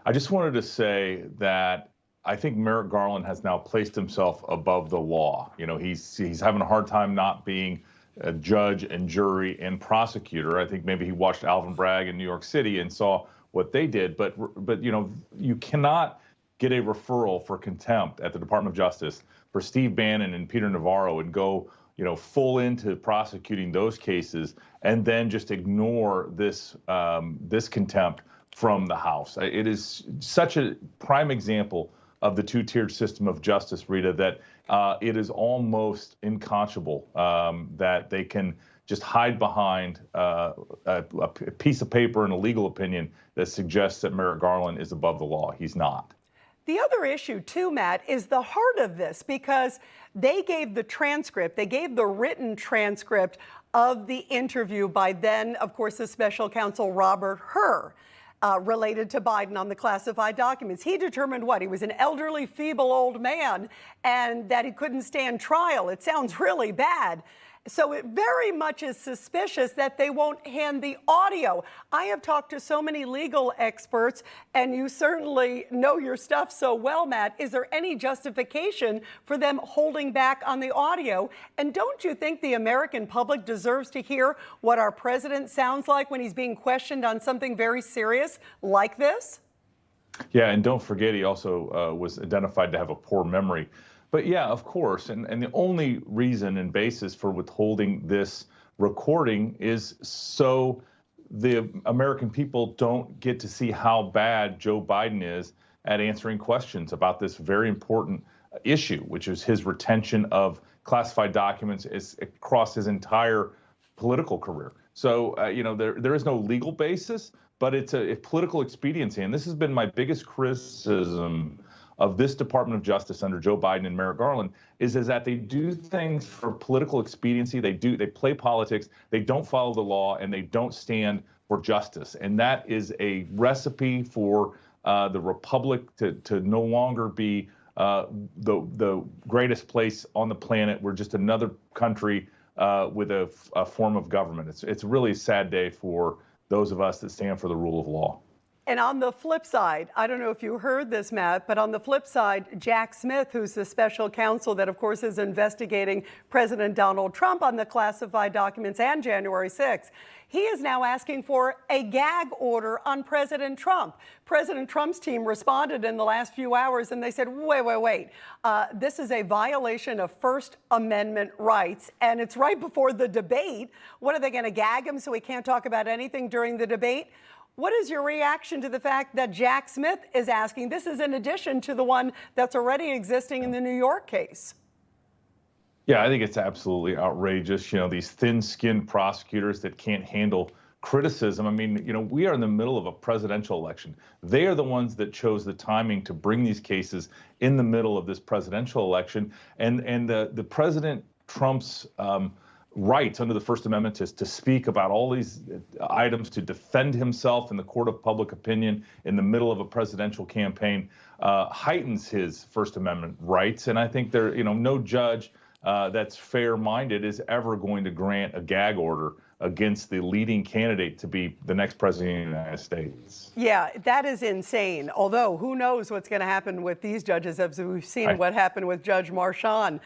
I just wanted to say that I think Merrick Garland has now placed himself above the law. You know, he's having a hard time not being a judge and jury and prosecutor. I think maybe he watched Alvin Bragg in New York City and saw what they did. But you know, you cannot get a referral for contempt at the Department of Justice for Steve Bannon and Peter Navarro and go, you know, full into prosecuting those cases and then just ignore this this contempt from the House. It is such a prime example of the two-tiered system of justice, Rita, that it is almost unconscionable that they can just hide behind a piece of paper and a legal opinion that suggests that Merrick Garland is above the law. He's not. The other issue, too, Matt, is the heart of this, because they gave the transcript, they gave the written transcript of the interview by then, of course, the special counsel Robert Hur, related to Biden on the classified documents. He determined what? He was an elderly, feeble old man and that he couldn't stand trial. It sounds really bad. So it very much is suspicious that they won't hand the audio. I have talked to so many legal experts, and you certainly know your stuff so well, Matt. Is there any justification for them holding back on the audio? And don't you think the American public deserves to hear what our president sounds like when he's being questioned on something very serious like this? Yeah, and don't forget, he also was identified to have a poor memory. But yeah, of course, and the only reason and basis for withholding this recording is so the American people don't get to see how bad Joe Biden is at answering questions about this very important issue, which is his retention of classified documents across his entire political career. So, you know, there is no legal basis, but it's a political expediency. And this has been my biggest criticism of this Department of Justice under Joe Biden and Merrick Garland is that they do things for political expediency. They play politics. They don't follow the law, and they don't stand for justice. And that is a recipe for the republic to no longer be the greatest place on the planet. We're just another country with a form of government. It's really a sad day for those of us that stand for the rule of law. And on the flip side, I don't know if you heard this, Matt, but on the flip side, Jack Smith, who's the special counsel that, of course, is investigating President Donald Trump on the classified documents and January 6th, he is now asking for a gag order on President Trump. President Trump's team responded in the last few hours, and they said, wait. This is a violation of First Amendment rights, and it's right before the debate. What, are they going to gag him so he can't talk about anything during the debate? What is your reaction to the fact that Jack Smith is asking? This is in addition to the one that's already existing in the New York case. Yeah, I think it's absolutely outrageous. You know, these thin-skinned prosecutors that can't handle criticism. I mean, you know, we are in the middle of a presidential election. They are the ones that chose the timing to bring these cases in the middle of this presidential election. And the President Trump's rights under the First Amendment to speak about all these items, to defend himself in the court of public opinion in the middle of a presidential campaign, heightens his First Amendment rights. And I think no judge that's fair-minded is ever going to grant a gag order against the leading candidate to be the next president of the United States. Yeah, that is insane. Although, who knows what's going to happen with these judges, as we've seen what happened with Judge Marchand.